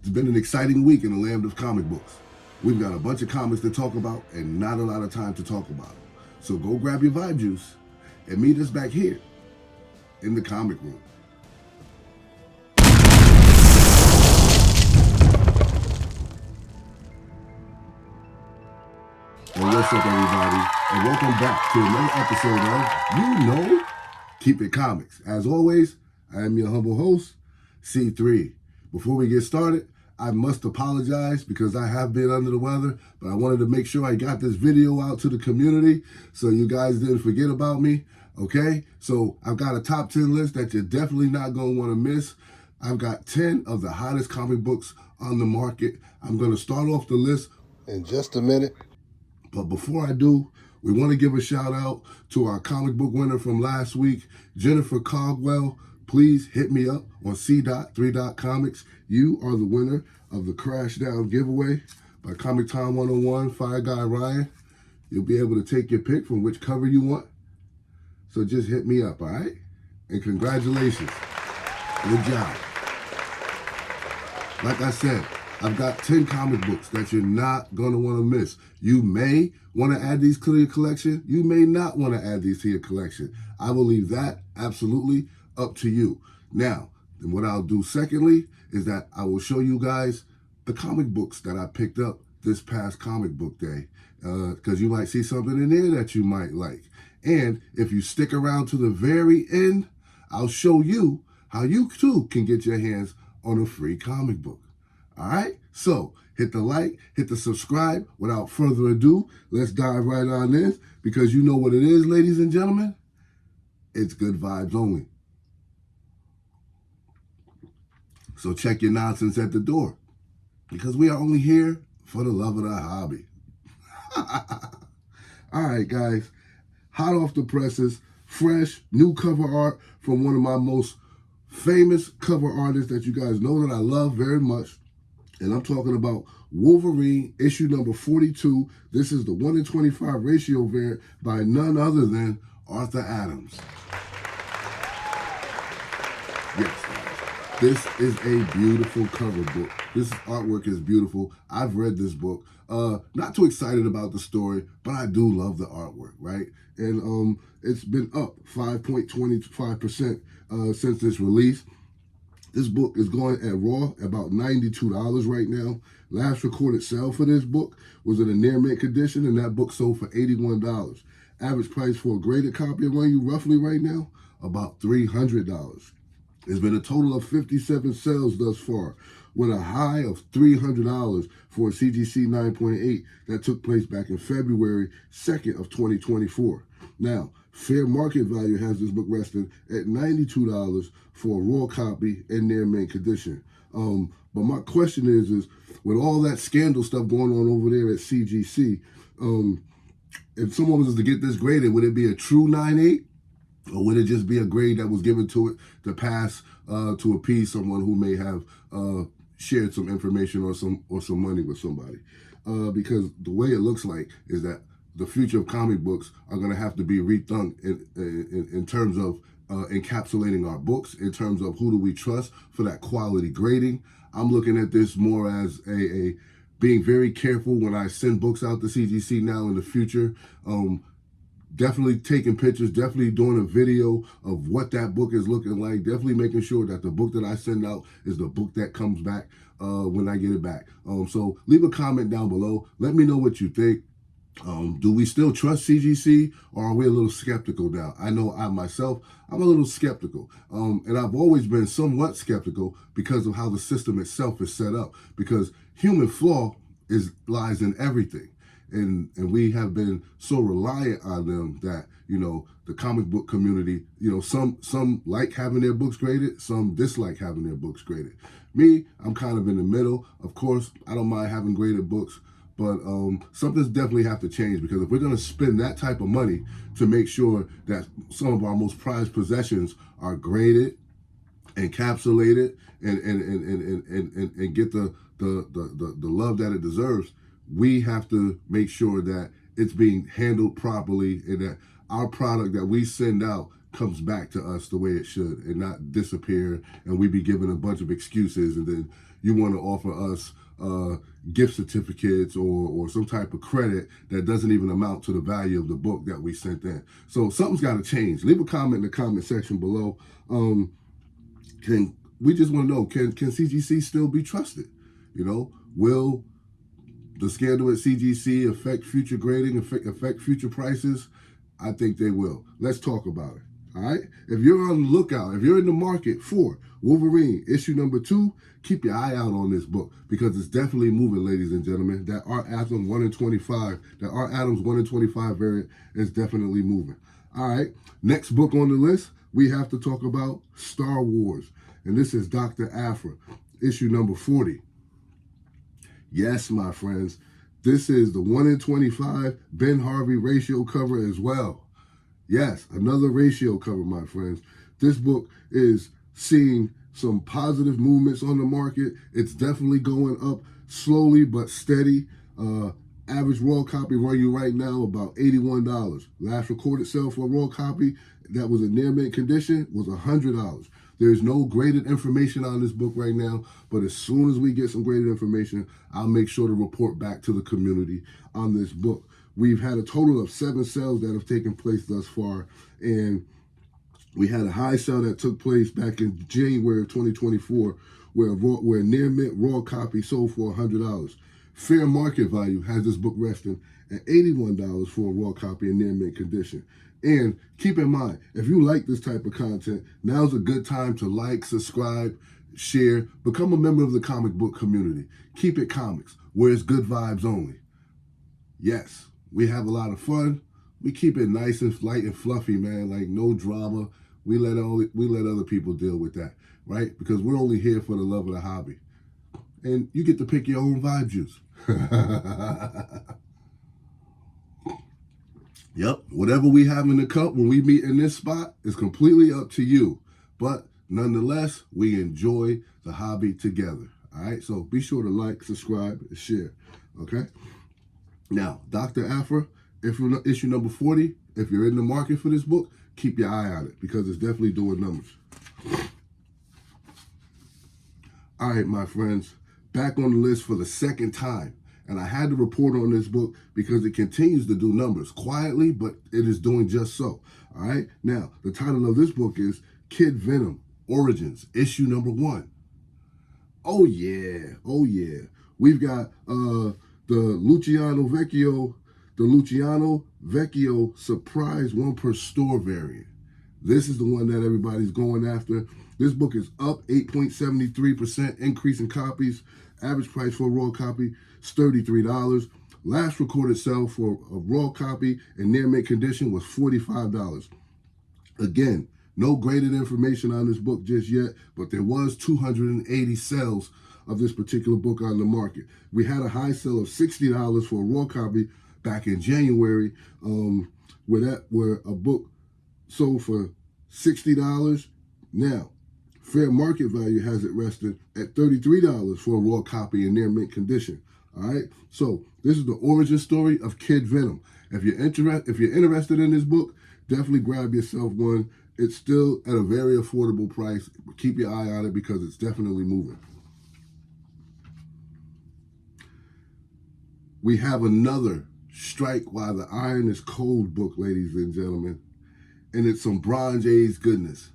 It's been an exciting week in the land of comic books. We've got a bunch of comics to talk about and not a lot of time to talk about them. So go grab your vibe juice and meet us back here in the comic room. And what's up, everybody? And welcome back to another episode of Keep It Comics. As always, I am your humble host, C3. Before we get started, I must apologize because I have been under the weather, but I wanted to make sure I got this video out to the community so you guys didn't forget about me, okay? So I've got a top 10 list that you're definitely not going to want to miss. I've got 10 of the hottest comic books on the market. I'm going to start off the list in just a minute. But before I do, we want to give a shout out to our comic book winner from last week, Jennifer Cogwell. Please hit me up on C.3.comics. You are the winner of the Crash Down giveaway by Comic Time 101, Fire Guy Ryan. You'll be able to take your pick from which cover you want. So just hit me up, all right? And congratulations. Good job. Like I said, I've got 10 comic books that you're not going to want to miss. You may want to add these to your collection. You may not want to add these to your collection. I will leave that absolutely up to you. Now, what I'll do secondly is that I will show you guys the comic books that I picked up this past comic book day, because you might see something in there that you might like. And if you stick around to the very end, I'll show you how you too can get your hands on a free comic book. All right, so hit the like, hit the subscribe. Without further ado, let's dive right on in, because you know what it is, ladies and gentlemen. It's good vibes only. So check your nonsense at the door, because we are only here for the love of the hobby. All right, guys, hot off the presses, fresh, new cover art from one of my most famous cover artists that you guys know that I love very much. And I'm talking about Wolverine Issue number 42. This is the 1:25 ratio variant by none other than Arthur Adams. Yes, guys. This is a beautiful cover book. This artwork is beautiful. I've read this book. Not too excited about the story, but I do love the artwork, right? And it's been up 5.25% since its release. This book is going at raw about $92 right now. Last recorded sale for this book was in a near mint condition, and that book sold for $81. Average price for a graded copy around you roughly right now, about $300. There's been a total of 57 sales thus far, with a high of $300 for a CGC 9.8 that took place back in February 2nd of 2024. Now, fair market value has this book resting at $92 for a raw copy in near mint condition. But my question is with all that scandal stuff going on over there at CGC, if someone was to get this graded, would it be a true 9.8? Or would it just be a grade that was given to it to pass to appease someone who may have shared some information or some money with somebody? Because the way it looks like is that the future of comic books are going to have to be rethunk in terms of encapsulating our books, in terms of who do we trust for that quality grading. I'm looking at this more as a being very careful when I send books out to CGC now in the future. Definitely taking pictures, definitely doing a video of what that book is looking like, definitely making sure that the book that I send out is the book that comes back when I get it back. So leave a comment down below. Let me know what you think. Do we still trust CGC, or are we a little skeptical now? I know I'm a little skeptical. And I've always been somewhat skeptical because of how the system itself is set up, because human flaw lies in everything. And we have been so reliant on them that, you know, the comic book community, you know, some like having their books graded, some dislike having their books graded. Me, I'm kind of in the middle. Of course, I don't mind having graded books, but something's definitely have to change, because if we're going to spend that type of money to make sure that some of our most prized possessions are graded, encapsulated, and get the love that it deserves, we have to make sure that it's being handled properly and that our product that we send out comes back to us the way it should and not disappear, and we be given a bunch of excuses, and then you want to offer us gift certificates or some type of credit that doesn't even amount to the value of the book that we sent in. So something's got to change. Leave a comment in the comment section below. We just want to know, can CGC still be trusted? You know, will the scandal at CGC affect future grading, affect future prices? I think they will. Let's talk about it. All right? If you're on the lookout, if you're in the market for Wolverine issue number 2, keep your eye out on this book because it's definitely moving, ladies and gentlemen. That Art Adams 1 in 25, that Art Adams 1 in 25 variant is definitely moving. All right, next book on the list, we have to talk about Star Wars. And this is Dr. Aphra, issue number 40. Yes, my friends, this is the 1 in 25 Ben Harvey ratio cover as well. Yes, another ratio cover, my friends. This book is seeing some positive movements on the market. It's definitely going up slowly but steady. Average raw copy running right now about $81. Last recorded sale for a raw copy that was in near mint condition was $100. There's no graded information on this book right now, but as soon as we get some graded information, I'll make sure to report back to the community on this book. We've had a total of 7 sales that have taken place thus far, and we had a high sale that took place back in January of 2024 where near mint raw copy sold for $100. Fair market value has this book resting at $81 for a raw copy in near mint condition. And keep in mind, if you like this type of content, now's a good time to like, subscribe, share, become a member of the comic book community. Keep It Comics, where it's good vibes only. Yes, we have a lot of fun. We keep it nice and light and fluffy, man, like no drama. We let other people deal with that, right? Because we're only here for the love of the hobby. And you get to pick your own vibe juice. Yep, whatever we have in the cup when we meet in this spot is completely up to you. But nonetheless, we enjoy the hobby together. All right, so be sure to like, subscribe, and share. Okay? Now, Dr. Aphra, issue number 40, if you're in the market for this book, keep your eye on it because it's definitely doing numbers. All right, my friends, back on the list for the second time. And I had to report on this book because it continues to do numbers quietly, but it is doing just so. All right. Now, the title of this book is Kid Venom Origins, issue number 1. Oh, yeah. Oh, yeah. We've got the Luciano Vecchio surprise 1 per store variant. This is the one that everybody's going after. This book is up 8.73% increase in copies. Average price for a raw copy is $33. Last recorded sale for a raw copy in near mint condition was $45. Again, no graded information on this book just yet, but there was 280 sales of this particular book on the market. We had a high sale of $60 for a raw copy back in January, where a book sold for $60. Now, fair market value has it rested at $33 for a raw copy in near mint condition. All right, so this is the origin story of Kid Venom. If you're interested in this book, definitely grab yourself one. It's still at a very affordable price. Keep your eye on it because it's definitely moving. We have another Strike While the Iron is Cold book, ladies and gentlemen, and it's some Bronze Age goodness.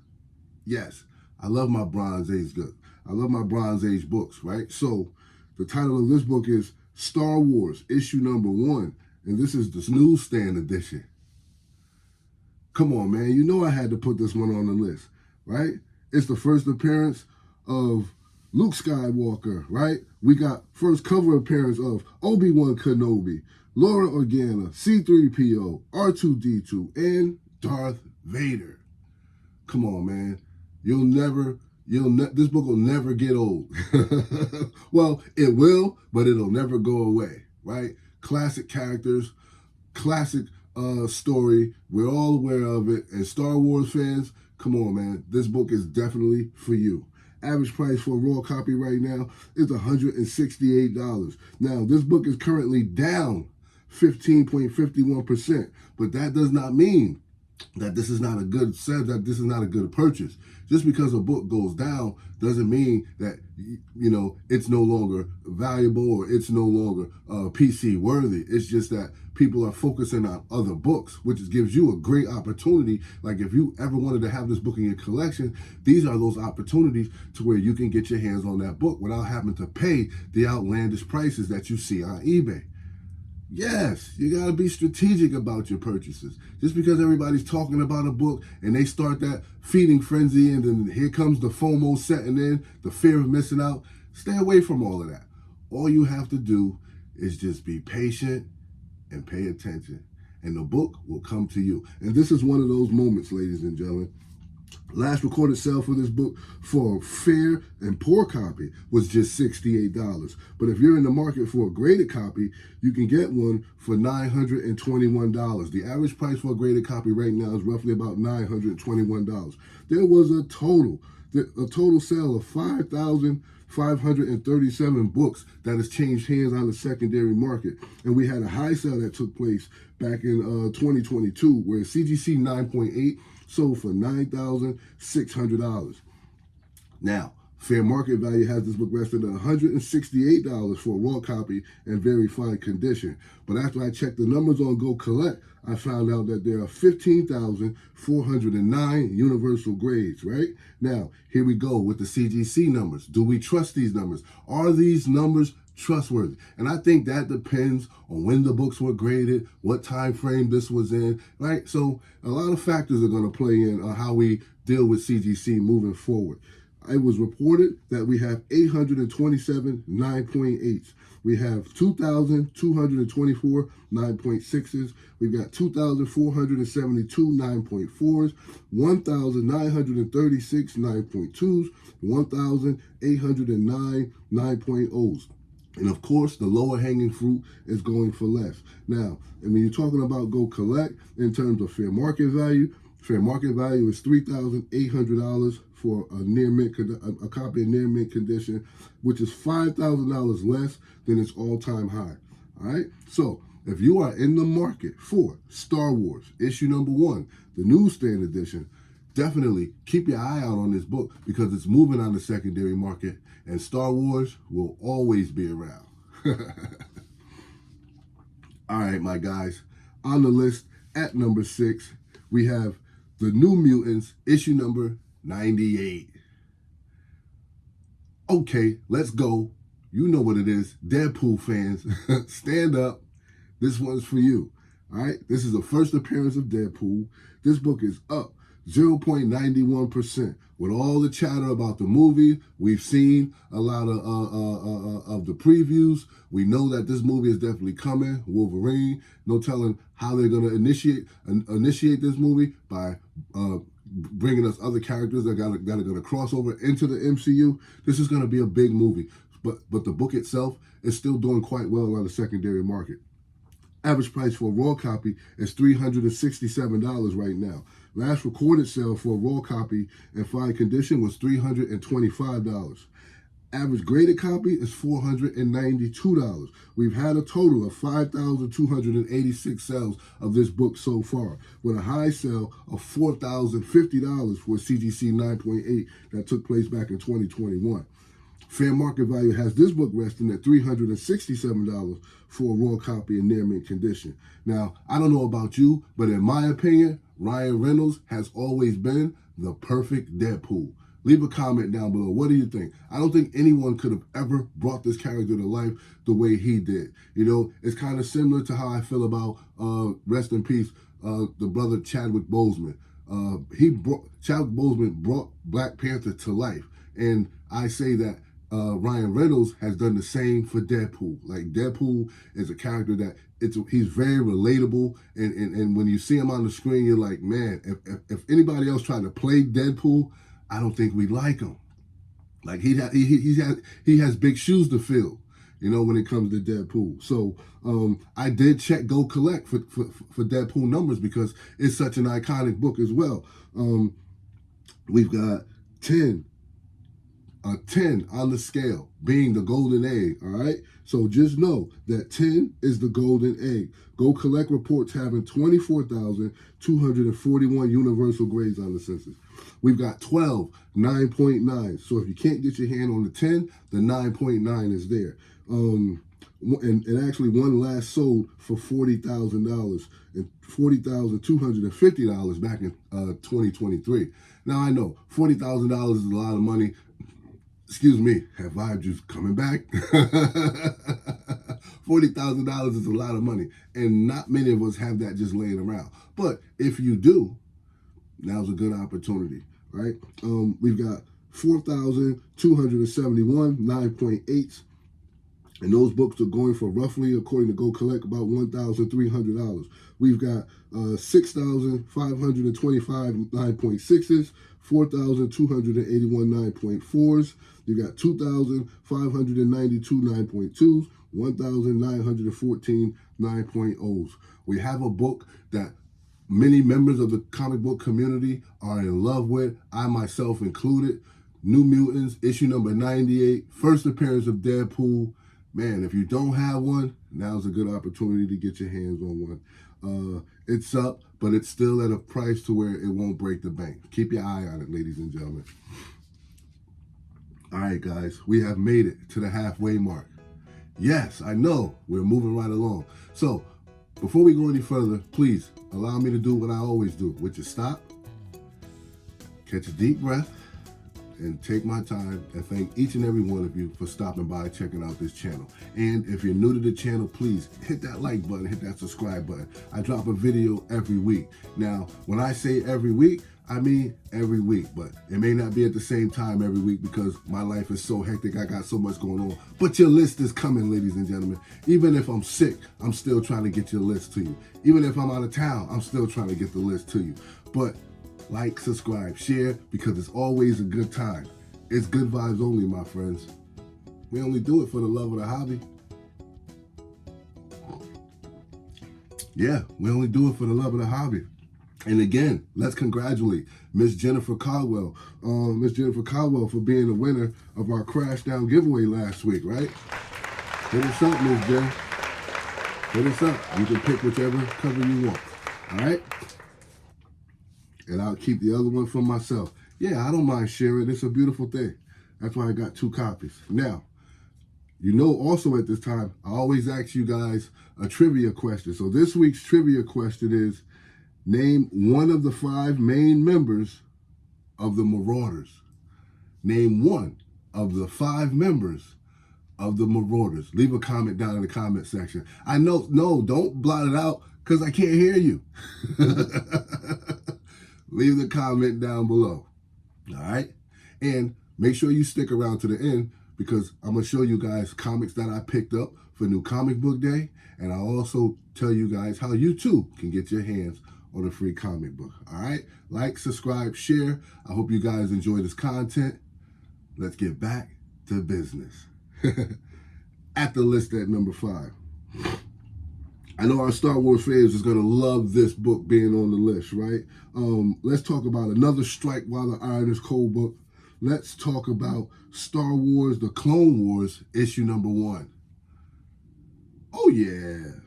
Yes, I love my Bronze Age good. I love my Bronze Age books, right? So the title of this book is Star Wars, issue number 1, and this is the Newsstand edition. Come on, man. You know I had to put this one on the list, right? It's the first appearance of Luke Skywalker, right? We got first cover appearance of Obi-Wan Kenobi, Laura Organa, C-3PO, R2-D2, and Darth Vader. Come on, man. This book will never get old. Well, it will, but it'll never go away, right? Classic characters, classic story. We're all aware of it. And Star Wars fans, come on, man. This book is definitely for you. Average price for a raw copy right now is $168. Now, this book is currently down 15.51%, but that does not mean that this is not a good purchase. Just because a book goes down doesn't mean that it's no longer valuable or it's no longer PC worthy. It's just that people are focusing on other books, which gives you a great opportunity. Like if you ever wanted to have this book in your collection, these are those opportunities to where you can get your hands on that book without having to pay the outlandish prices that you see on eBay. Yes, you got to be strategic about your purchases. Just because everybody's talking about a book and they start that feeding frenzy and then here comes the FOMO setting in, the fear of missing out, stay away from all of that. All you have to do is just be patient and pay attention, and the book will come to you. And this is one of those moments, ladies and gentlemen. Last recorded sale for this book for a fair and poor copy was just $68. But if you're in the market for a graded copy, you can get one for $921. The average price for a graded copy right now is roughly about $921. There was a total sale of 5,537 books that has changed hands on the secondary market. And we had a high sale that took place back in 2022 where CGC 9.8 sold for $9,600. Now, fair market value has this book resting at $168 for a raw copy in very fine condition. But after I checked the numbers on Go Collect, I found out that there are 15,409 universal grades, right? Now, here we go with the CGC numbers. Do we trust these numbers? Are these numbers trustworthy? And I think that depends on when the books were graded, what time frame this was in, right? So a lot of factors are going to play in on how we deal with CGC moving forward. It was reported that we have 827 9.8s. We have 2,224 9.6s. We've got 2,472 9.4s, 1,936 9.2s, 1,809 9.0s. And of course, the lower hanging fruit is going for less. Now, and when you're talking about Go Collect in terms of fair market value is $3,800 for a copy in near mint condition, which is $5,000 less than its all-time high. All right. So if you are in the market for Star Wars issue number 1, the Newsstand edition, definitely keep your eye out on this book because it's moving on the secondary market, and Star Wars will always be around. All right, my guys. On the list at number 6, we have the New Mutants, issue number 98. Okay, let's go. You know what it is. Deadpool fans, stand up. This one's for you. All right? This is the first appearance of Deadpool. This book is up 0.91%. With all the chatter about the movie, we've seen a lot of the previews. We know that this movie is definitely coming. Wolverine, no telling how they're going to initiate this movie by bringing us other characters that are going to cross over into the MCU. This is going to be a big movie, but the book itself is still doing quite well on the secondary market. Average price for a raw copy is $367 right now. Last recorded sale for a raw copy in fine condition was $325. Average graded copy is $492. We've had a total of 5,286 sales of this book so far, with a high sale of $4,050 for CGC 9.8 that took place back in 2021. Fair market value has this book resting at $367 for a raw copy in near mint condition. Now, I don't know about you, but in my opinion, Ryan Reynolds has always been the perfect Deadpool. Leave a comment down below. What do you think? I don't think anyone could have ever brought this character to life the way he did. You know, it's kind of similar to how I feel about, rest in peace, the brother Chadwick Boseman. Chadwick Boseman brought Black Panther to life. And I say that Ryan Reynolds has done the same for Deadpool. Like, Deadpool is a character that he's very relatable, and when you see him on the screen, you're like, man, if anybody else tried to play Deadpool, I don't think we'd like him. Like, he has big shoes to fill, you know, when it comes to Deadpool. So I did check Go Collect for Deadpool numbers because it's such an iconic book as well. We've got 10, a 10 on the scale being the golden egg, all right? So just know that 10 is the golden egg. Go collect reports having 24,241 universal grades on the census. We've got 12, 9.9. So if you can't get your hand on the 10, the 9.9 is there. And actually one last sold for $40,000 and $40,250 back in 2023. Now I know $40,000 is a lot of money. Excuse me, have vibe juice coming back? $40,000 is a lot of money, and not many of us have that just laying around. But if you do, now's a good opportunity, right? We've got 4,271 9.8s, and those books are going for roughly, according to Go Collect, about $1,300. We've got 6,525 9.6s, 4,281 9.4s. You got 2,592 9.2s, 1,914 9.0s. We have a book that many members of the comic book community are in love with, I myself included. New Mutants, issue number 98, first appearance of Deadpool. Man, if you don't have one, now's a good opportunity to get your hands on one. It's up, but it's still at a price to where it won't break the bank. Keep your eye on it, ladies and gentlemen. All right, guys, we have made it to the halfway mark. Yes, I know, we're moving right along. So, before we go any further, please allow me to do what I always do, which is stop, catch a deep breath, and take my time and thank each and every one of you for stopping by, checking out this channel. And if you're new to the channel, please hit that like button, hit that subscribe button. I drop a video every week. Now, when I say every week, I mean every week, but it may not be at the same time every week because my life is so hectic. I got so much going on. But your list is coming, ladies and gentlemen. Even if I'm sick, I'm still trying to get your list to you. Even if I'm out of town, I'm still trying to get the list to you. But like, subscribe, share, because it's always a good time. It's good vibes only, my friends. We only do it for the love of the hobby. Yeah, we only do it for the love of the hobby. And again, let's congratulate Miss Jennifer Caldwell. Miss Jennifer Caldwell for being the winner of our Crash Down giveaway last week, right? Hit us up, Miss Jen. Hit us up. You can pick whichever cover you want. All right? And I'll keep the other one for myself. Yeah, I don't mind sharing. It's a beautiful thing. That's why I got 2 copies. Now, you know, also at this time, I always ask you guys a trivia question. So this week's trivia question is, name one of the 5 main members of the Marauders. Name one of the 5 members of the Marauders. Leave a comment down in the comment section. I know, no, don't blot it out because I can't hear you. Leave the comment down below. All right? And make sure you stick around to the end because I'm going to show you guys comics that I picked up for New Comic Book Day. And I'll also tell you guys how you too can get your hands on a free comic book. All right? Like, subscribe, share. I hope you guys enjoy this content. Let's get back to business. At the list at number 5. I know our Star Wars fans is going to love this book being on the list, right? Let's talk about another Strike While the Iron is Cold book. Let's talk about Star Wars, The Clone Wars, issue number 1. Oh, yeah.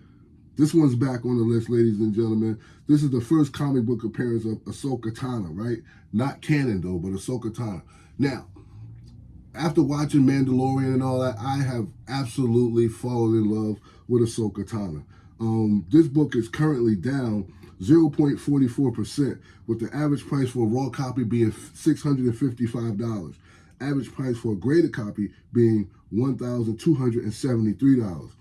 This one's back on the list, ladies and gentlemen. This is the first comic book appearance of Ahsoka Tano, right? Not canon, though, but Ahsoka Tano. Now, after watching Mandalorian and all that, I have absolutely fallen in love with Ahsoka Tano. This book is currently down 0.44%, with the average price for a raw copy being $655. Average price for a graded copy being $1,273.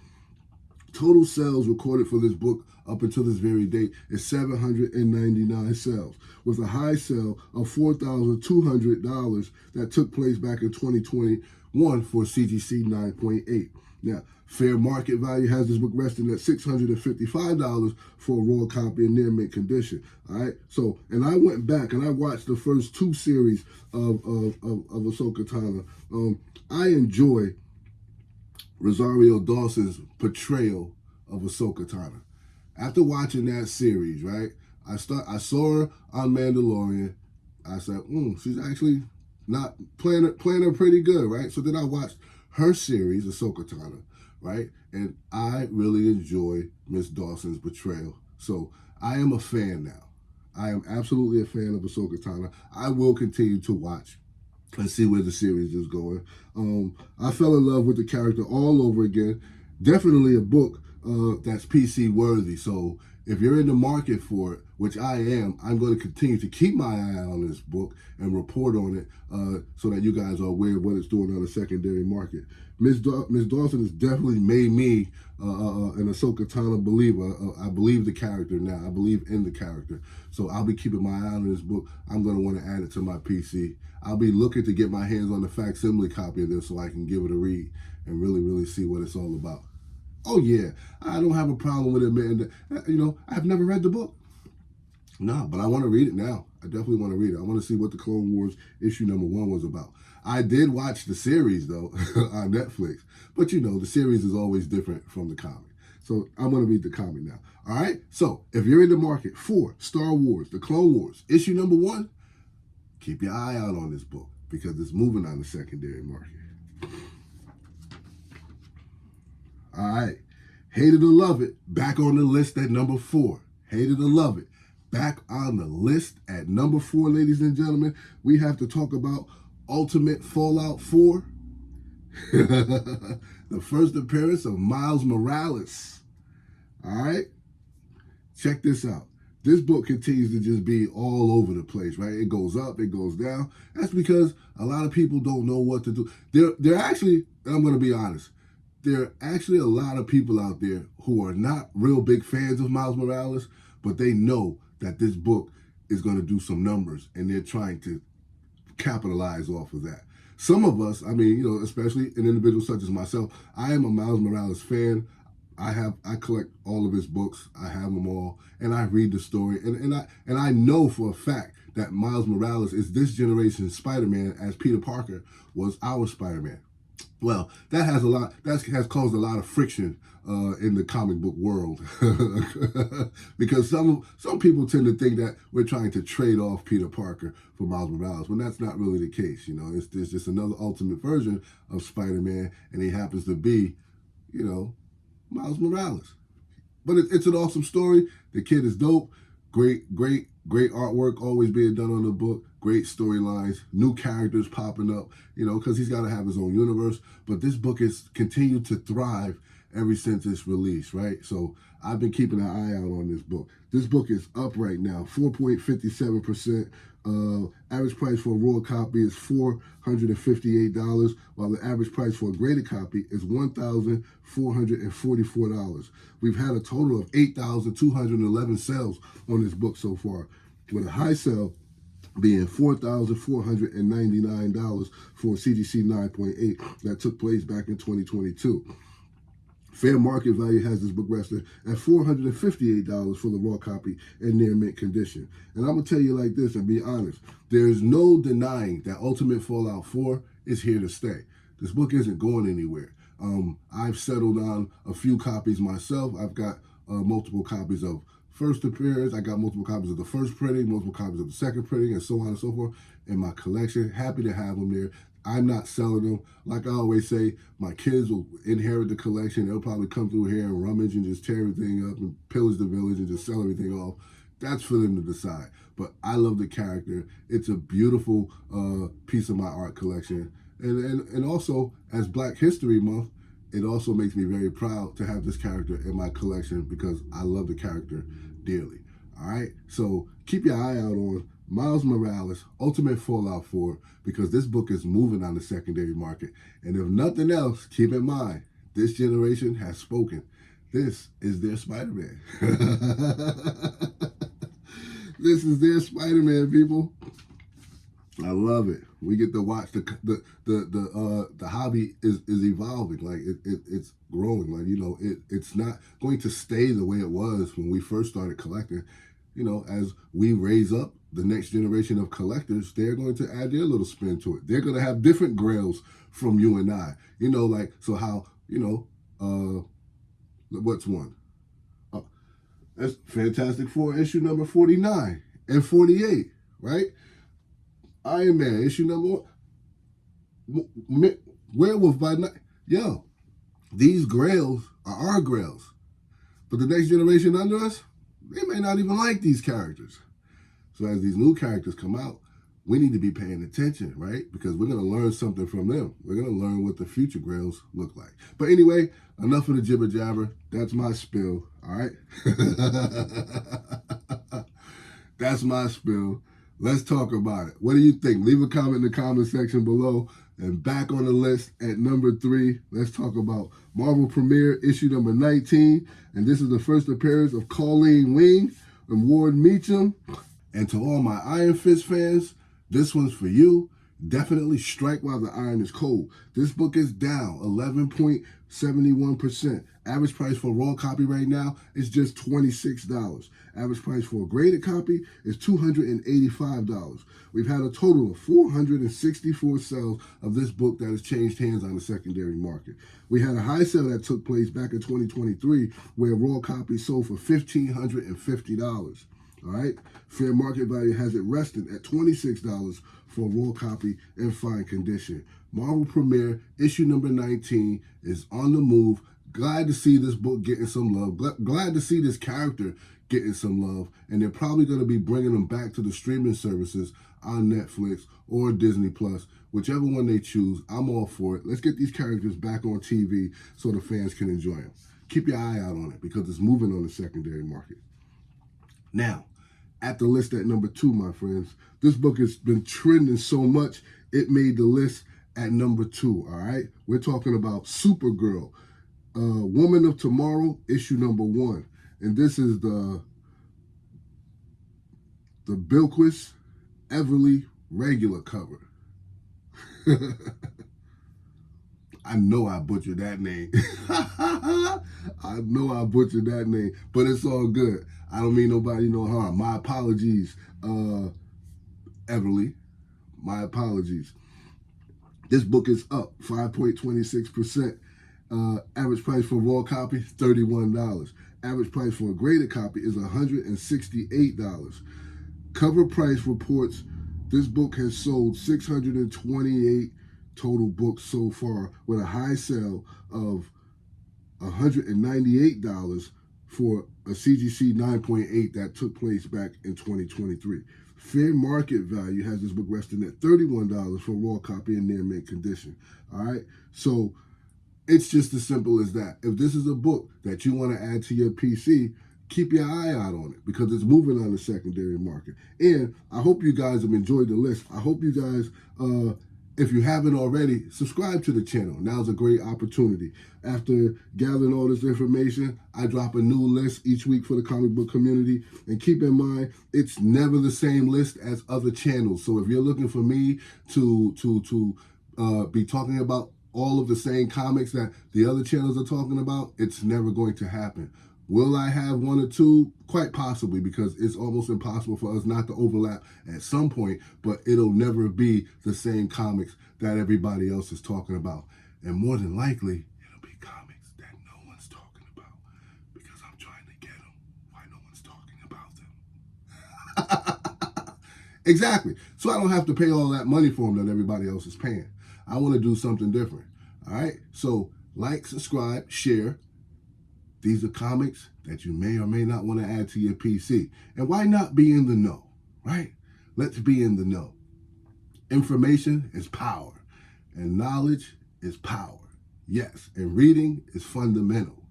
Total sales recorded for this book up until this very date is 799 sales, with a high sale of $4,200 that took place back in 2021 for CGC 9.8. Now, fair market value has this book resting at $655 for a raw copy in near mint condition. All right. So, and I went back and I watched the first 2 series of Ahsoka Tano. I enjoy Rosario Dawson's portrayal of Ahsoka Tano. After watching that series, right, I saw her on Mandalorian. I said, she's actually not playing her pretty good, right? So then I watched her series, Ahsoka Tano, right? And I really enjoy Miss Dawson's portrayal. So I am a fan now. I am absolutely a fan of Ahsoka Tano. I will continue to watch and see where the series is going. I fell in love with the character all over again. Definitely a book that's PC worthy. So if you're in the market for it, which I am, I'm going to continue to keep my eye on this book and report on it so that you guys are aware of what it's doing on the secondary market. Miss Dawson has definitely made me an Ahsoka Tano believer. I believe the character now. I believe in the character. So I'll be keeping my eye on this book. I'm going to want to add it to my PC. I'll be looking to get my hands on the facsimile copy of this so I can give it a read and really, really see what it's all about. Oh, yeah, I don't have a problem with admitting that, I've never read the book. No, but I want to read it now. I definitely want to read it. I want to see what the Clone Wars issue #1 was about. I did watch the series, though, on Netflix. But, the series is always different from the comic. So I'm going to read the comic now. All right? So if you're in the market for Star Wars, the Clone Wars, issue #1, keep your eye out on this book because it's moving on the secondary market. All right. Hate it or love it, back on the list at #4. Hate it or love it, back on the list at #4, ladies and gentlemen. We have to talk about Ultimate Fallout 4. The first appearance of Miles Morales. All right. Check this out. This book continues to just be all over the place, right? It goes up, it goes down. That's because a lot of people don't know what to do. They're actually, I'm going to be honest, there are actually a lot of people out there who are not real big fans of Miles Morales, but they know that this book is going to do some numbers, and they're trying to capitalize off of that. Some of us, especially an individual such as myself, I am a Miles Morales fan. I collect all of his books. I have them all, and I read the story, and I know for a fact that Miles Morales is this generation's Spider-Man, as Peter Parker was our Spider-Man. Well, that has caused a lot of friction in the comic book world because some people tend to think that we're trying to trade off Peter Parker for Miles Morales, when that's not really the case. There's just another ultimate version of Spider-Man, and he happens to be, Miles Morales. But it's an awesome story. The kid is dope. Great artwork always being done on the book. Great storylines, new characters popping up, because he's got to have his own universe. But this book has continued to thrive ever since its release, right? So I've been keeping an eye out on this book. This book is up right now, 4.57%. Average price for a raw copy is $458, while the average price for a graded copy is $1,444. We've had a total of 8,211 sales on this book so far, with a high sale being $4,499 for CGC 9.8 that took place back in 2022. Fair market value has this book resting at $458 for the raw copy in near mint condition. And I'm going to tell you like this and be honest. There's no denying that Ultimate Fallout 4 is here to stay. This book isn't going anywhere. I've settled on a few copies myself. I've got multiple copies of first appearance. I got multiple copies of the first printing, multiple copies of the second printing, and so on and so forth in my collection. Happy to have them there. I'm not selling them. Like I always say, my kids will inherit the collection. They'll probably come through here and rummage and just tear everything up and pillage the village and just sell everything off. That's for them to decide. But I love the character. It's a beautiful piece of my art collection. And also, as Black History Month, it also makes me very proud to have this character in my collection because I love the character dearly. All right? So keep your eye out on Miles Morales, Ultimate Fallout 4, because this book is moving on the secondary market. And if nothing else, keep in mind, this generation has spoken. This is their Spider-Man. This is their Spider-Man, people. I love it. We get to watch the hobby is evolving. Like it's growing. Like it's not going to stay the way it was when we first started collecting. As we raise up the next generation of collectors, they're going to add their little spin to it. They're going to have different grails from you and I. So how what's one? That's Fantastic Four issue number 49 and 48, right? Iron Man issue number 1. Werewolf by night. Yo, these grails are our grails. But the next generation under us, they may not even like these characters. So as these new characters come out, we need to be paying attention, right? Because we're going to learn something from them. We're going to learn what the future grails look like. But anyway, enough of the jibber jabber. That's my spill, all right? That's my spill. Let's talk about it. What do you think? Leave a comment in the comment section below. And back on the list at number 3, let's talk about Marvel Premiere issue number 19. And this is the first appearance of Colleen Wing and Ward Meacham. And to all my Iron Fist fans, this one's for you. Definitely strike while the iron is cold. This book is down 11.71%. Average price for a raw copy right now is just $26. Average price for a graded copy is $285. We've had a total of 464 sales of this book that has changed hands on the secondary market. We had a high sale that took place back in 2023 where raw copies sold for $1,550. All right, fair market value has it rested at $26 for a raw copy in fine condition. Marvel Premiere issue number 19 is on the move. Glad to see this book getting some love. Glad to see this character getting some love. And they're probably going to be bringing them back to the streaming services on Netflix or Disney Plus, whichever one they choose. I'm all for it. Let's get these characters back on TV so the fans can enjoy them. Keep your eye out on it because it's moving on the secondary market. Now, at the list at number 2, my friends, this book has been trending so much, it made the list at number 2, all right? We're talking about Supergirl, Woman of Tomorrow, issue number 1. And this is the Bilquis Everly regular cover. I know I butchered that name. I know I butchered that name, but it's all good. I don't mean nobody no harm. My apologies, Everly. My apologies. This book is up 5.26%. Average price for raw copy, $31. Average price for a graded copy is $168. Cover price reports this book has sold 628 total books so far, with a high sale of $198 for a CGC 9.8 that took place back in 2023. Fair market value has this book resting at $31 for a raw copy in near mint condition. All right, so it's just as simple as that. If this is a book that you want to add to your PC, keep your eye out on it because it's moving on the secondary market. And I hope you guys have enjoyed the list. I hope you guys, if you haven't already, subscribe to the channel. Now's a great opportunity. After gathering all this information, I drop a new list each week for the comic book community. And keep in mind, it's never the same list as other channels. So if you're looking for me to be talking about all of the same comics that the other channels are talking about, it's never going to happen. Will I have one or two? Quite possibly, because it's almost impossible for us not to overlap at some point, but it'll never be the same comics that everybody else is talking about. And more than likely, it'll be comics that no one's talking about because I'm trying to get them while no one's talking about them. Exactly. So I don't have to pay all that money for them that everybody else is paying. I want to do something different. All right? So like, subscribe, share. These are comics that you may or may not want to add to your PC. And why not be in the know, right? Let's be in the know. Information is power, and knowledge is power. Yes, and reading is fundamental.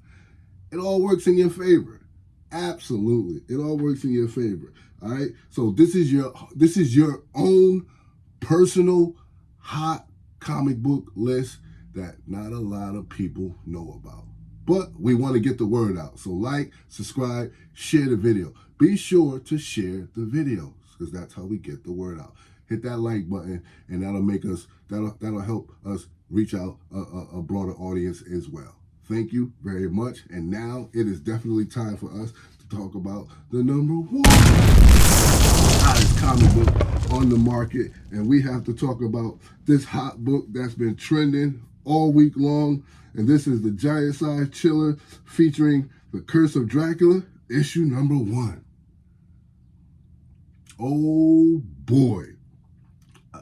It all works in your favor. Absolutely. It all works in your favor. All right? So this is your own personal hot comic book list that not a lot of people know about. But we want to get the word out. So like, subscribe, share the video. Be sure to share the videos because that's how we get the word out. Hit that like button and that'll help us reach out a broader audience as well. Thank you very much. And now it is definitely time for us to talk about the number 1 hottest comic book on the market. And we have to talk about this hot book that's been trending all week long. And this is the Giant Size Chiller featuring The Curse of Dracula, issue number 1. Oh boy.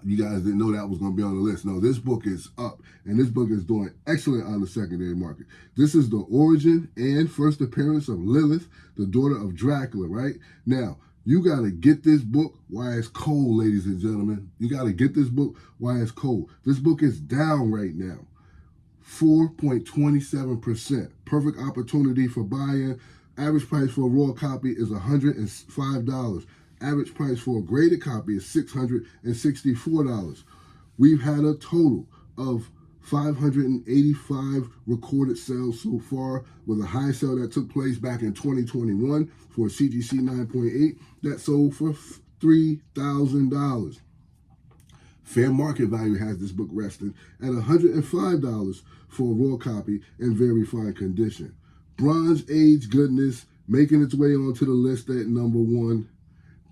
you guys didn't know that was going to be on the list. No, this book is up, and this book is doing excellent on the secondary market. This is the origin and first appearance of Lilith, the daughter of Dracula, right? Now, you got to get this book while it's cold, ladies and gentlemen. You got to get this book while it's cold. This book is down right now, 4.27%. Perfect opportunity for buy-in. Average price for a raw copy is $105. Average price for a graded copy is $664. We've had a total of 585 recorded sales so far, with a high sale that took place back in 2021 for a CGC 9.8 that sold for $3,000. Fair market value has this book resting at $105 for a raw copy in very fine condition. Bronze Age goodness making its way onto the list at number 1.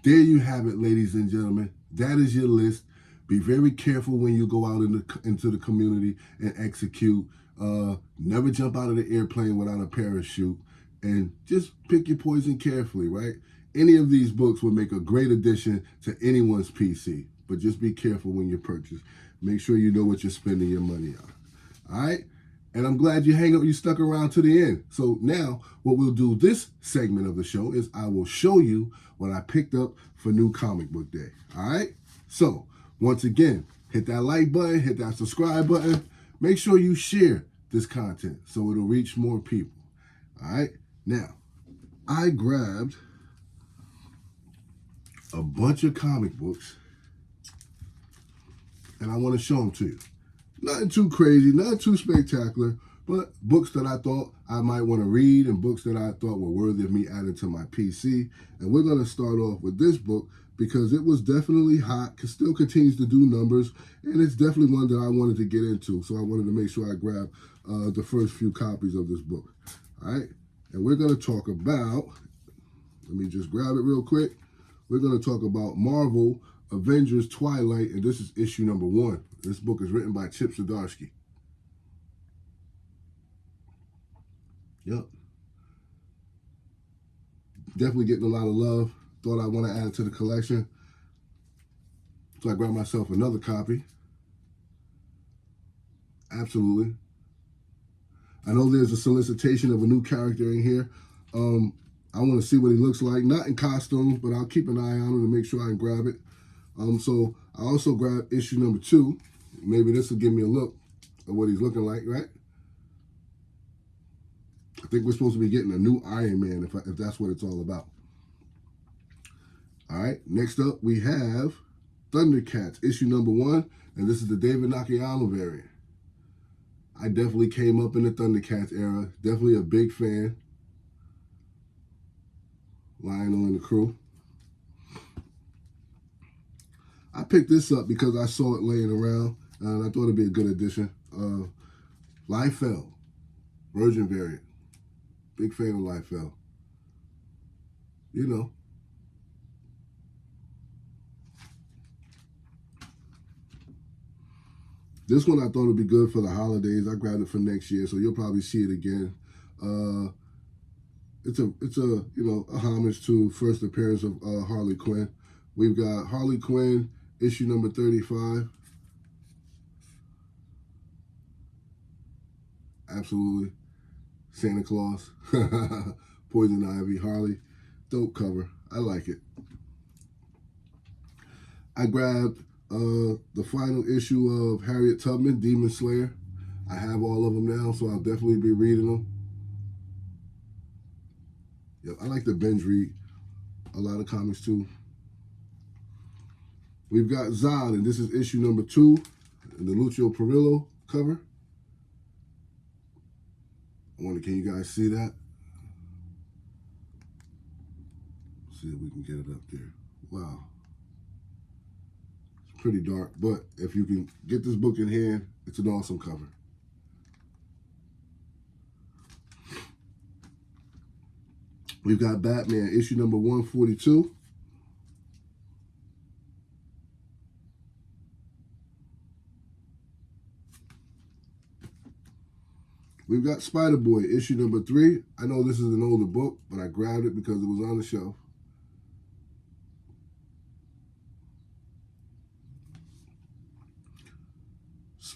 There you have it, ladies and gentlemen. That is your list. Be very careful when you go out into the community and execute. Never jump out of the airplane without a parachute. And just pick your poison carefully, right? Any of these books would make a great addition to anyone's PC. But just be careful when you purchase. Make sure you know what you're spending your money on. All right? And I'm glad you stuck around to the end. So now what we'll do this segment of the show is I will show you what I picked up for New Comic Book Day. All right? So once again, hit that like button, hit that subscribe button. Make sure you share this content so it'll reach more people. All right? Now, I grabbed a bunch of comic books and I want to show them to you. Nothing too crazy, nothing too spectacular, but books that I thought I might want to read and books that I thought were worthy of me adding to my PC. And we're going to start off with this book because it was definitely hot, still continues to do numbers, and it's definitely one that I wanted to get into. So I wanted to make sure I grabbed the first few copies of this book. All right? And we're going to talk about, let me just grab it real quick. We're going to talk about Marvel Avengers Twilight, and this is issue number 1. This book is written by Chip Zdarsky. Yep. Definitely getting a lot of love. Thought I want to add it to the collection. So I grabbed myself another copy. Absolutely. I know there's a solicitation of a new character in here. I want to see what he looks like. Not in costume, but I'll keep an eye on him to make sure I can grab it. So I also grabbed issue number 2. Maybe this will give me a look at what he's looking like, right? I think we're supposed to be getting a new Iron Man, if that's what it's all about. All right, next up we have Thundercats, issue number 1, and this is the David Nakayama variant. I definitely came up in the Thundercats era. Definitely a big fan. Lionel and the crew. I picked this up because I saw it laying around, and I thought it'd be a good addition. Liefeld, Virgin variant. Big fan of Liefeld. You know. This one I thought would be good for the holidays. I grabbed it for next year, so you'll probably see it again. It's a a homage to first appearance of Harley Quinn. We've got Harley Quinn, issue number 35. Absolutely. Santa Claus. Poison Ivy, Harley. Dope cover. I like it. I grabbed the final issue of Harriet Tubman, Demon Slayer. I have all of them now, so I'll definitely be reading them. Yep, I like to binge read a lot of comics too. We've got Zod, and this is issue number 2, and the Lucio Perillo cover. I wonder, can you guys see that? Let's see if we can get it up there. Wow. It's pretty dark, but if you can get this book in hand, it's an awesome cover. We've got Batman, issue number 142. We've got Spider-Boy, issue number 3. I know this is an older book, but I grabbed it because it was on the shelf.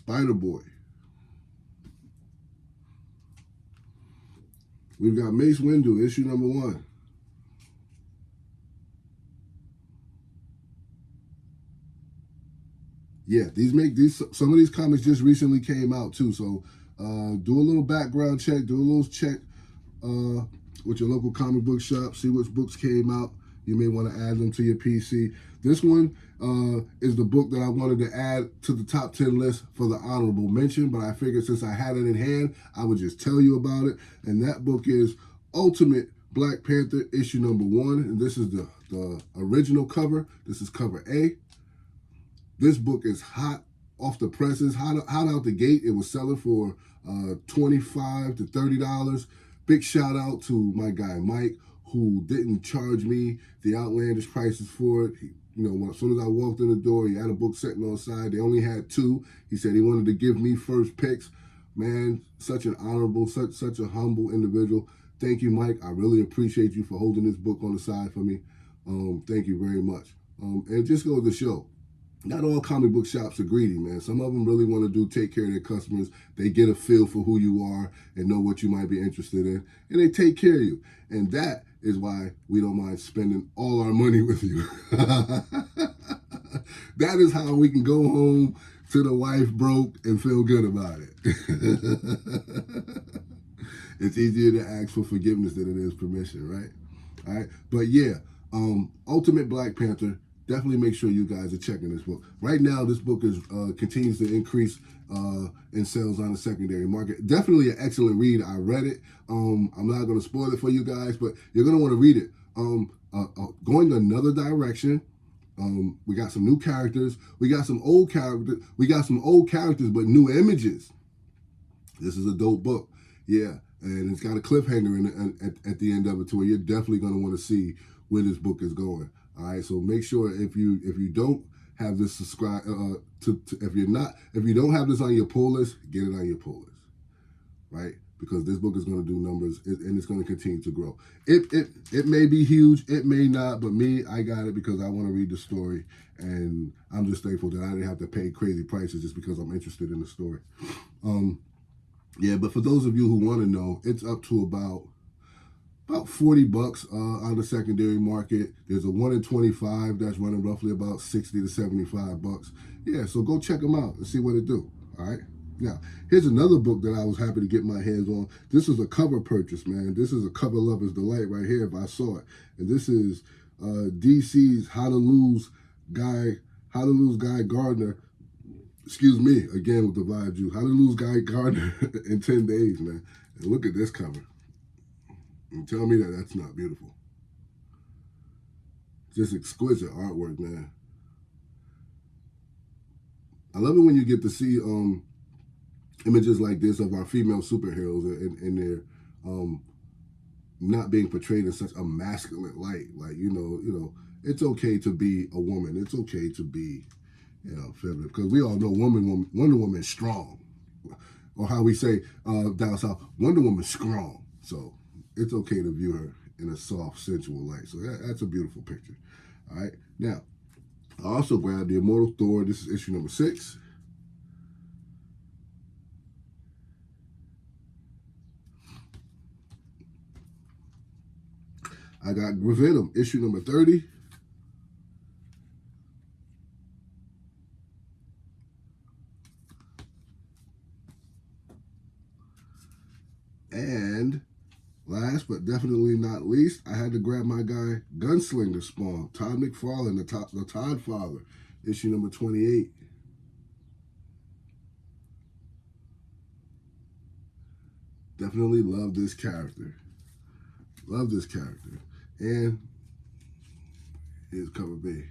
Spider-Boy. We've got Mace Windu, issue number 1. Yeah, some of these comics just recently came out too, so do a little background check, do a little check with your local comic book shop, see which books came out. You may want to add them to your PC. This one is the book that I wanted to add to the top 10 list for the honorable mention, but I figured since I had it in hand, I would just tell you about it. And that book is Ultimate Black Panther, issue number 1. And this is the original cover. This is cover A. This book is hot off the presses, hot out the gate. It was selling for $25 to $30. Big shout out to my guy Mike, who didn't charge me the outlandish prices for it. As soon as I walked in the door, he had a book sitting on the side. They only had 2. He said he wanted to give me first picks. Man, such an honorable, such a humble individual. Thank you, Mike. I really appreciate you for holding this book on the side for me. Thank you very much. And it just goes to show, not all comic book shops are greedy, man. Some of them really want to take care of their customers. They get a feel for who you are and know what you might be interested in, and they take care of you. And that is why we don't mind spending all our money with you. That is how we can go home to the wife broke and feel good about it. It's easier to ask for forgiveness than it is permission, right? All right, but yeah, Ultimate Black Panther. Definitely make sure you guys are checking this book. Right now, this book is continues to increase in sales on the secondary market. Definitely an excellent read. I read it. I'm not going to spoil it for you guys, but you're going to want to read it. Going another direction. We got some new characters. We got some old characters. But new images. This is a dope book. Yeah, and it's got a cliffhanger at the end of it, to where you're definitely going to want to see where this book is going. All right, so make sure if you don't have this if you don't have this on your pull list, get it on your pull list, right? Because this book is going to do numbers and it's going to continue to grow. It may be huge, it may not, but me, I got it because I want to read the story, and I'm just thankful that I didn't have to pay crazy prices just because I'm interested in the story. Yeah, but for those of you who want to know, it's up to about $40 on the secondary market. There's a 1 in 25 that's running roughly about $60 to $75. Yeah, so go check them out and see what it do. All right. Now, here's another book that I was happy to get my hands on. This is a cover purchase, man. This is a cover lover's delight right here if I saw it. And this is DC's How to Lose Guy Gardner. Excuse me, again with the vibe juice. How to Lose Guy Gardner in 10 days, man. And look at this cover. And tell me that that's not beautiful. Just exquisite artwork, man. I love it when you get to see images like this of our female superheroes and their not being portrayed in such a masculine light. Like, it's okay to be a woman. It's okay to be, feminine. Because we all know Wonder Woman's strong. Or how we say down south, Wonder Woman's strong. So it's okay to view her in a soft, sensual light. So that's a beautiful picture. All right. Now, I also grabbed the Immortal Thor. This is issue number 6. I got Venom, issue number 30. And last but definitely not least, I had to grab my guy Gunslinger Spawn, Todd McFarlane, the Todd Father, issue number 28. Definitely love this character. Love this character. And here's cover B.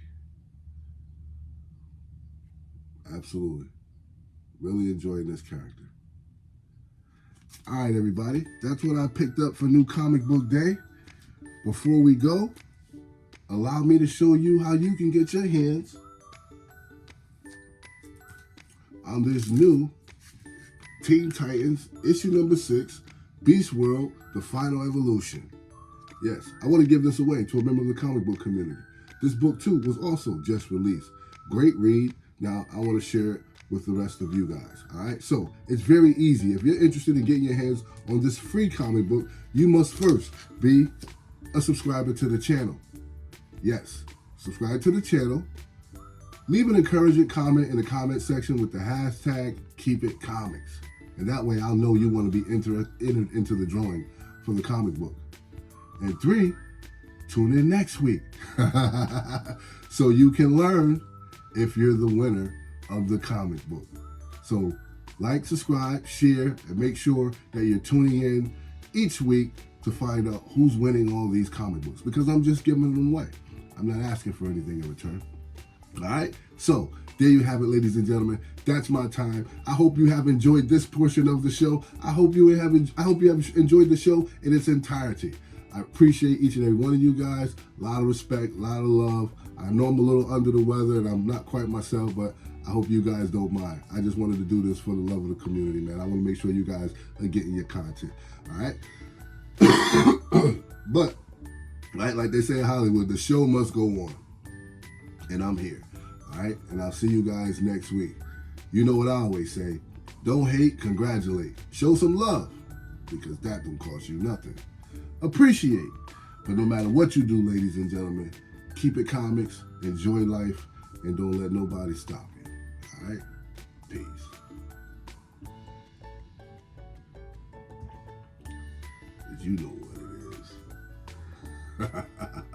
Absolutely. Really enjoying this character. All right, everybody. That's what I picked up for New Comic Book Day. Before we go, allow me to show you how you can get your hands on this new Teen Titans issue number 6, Beast World, The Final Evolution. Yes, I want to give this away to a member of the comic book community. This book, too, was also just released. Great read. Now, I want to share it with the rest of you guys. All right, so it's very easy. If you're interested in getting your hands on this free comic book, you must first be a subscriber to the channel. Yes, subscribe to the channel. Leave an encouraging comment in the comment section with the hashtag #KeepItComics. And that way I'll know you want to be entered into the drawing for the comic book. And 3, tune in next week so you can learn if you're the winner of the comic book. So like, subscribe, share, and make sure that you're tuning in each week to find out who's winning all these comic books, because I'm just giving them away. I'm not asking for anything in return. All right, so there you have it, ladies and gentlemen. That's my time. I hope you have enjoyed this portion of the show. I hope you have enjoyed the show in its entirety. I appreciate each and every one of you guys. A lot of respect, a lot of love. I know I'm a little under the weather and I'm not quite myself, but I hope you guys don't mind. I just wanted to do this for the love of the community, man. I want to make sure you guys are getting your content. All right. But right, like they say in Hollywood, the show must go on. And I'm here. All right. And I'll see you guys next week. You know what I always say. Don't hate, congratulate. Show some love, because that don't cost you nothing. Appreciate. But no matter what you do, ladies and gentlemen, keep it comics, enjoy life, and don't let nobody stop you. All right? Peace. Did you know what it is?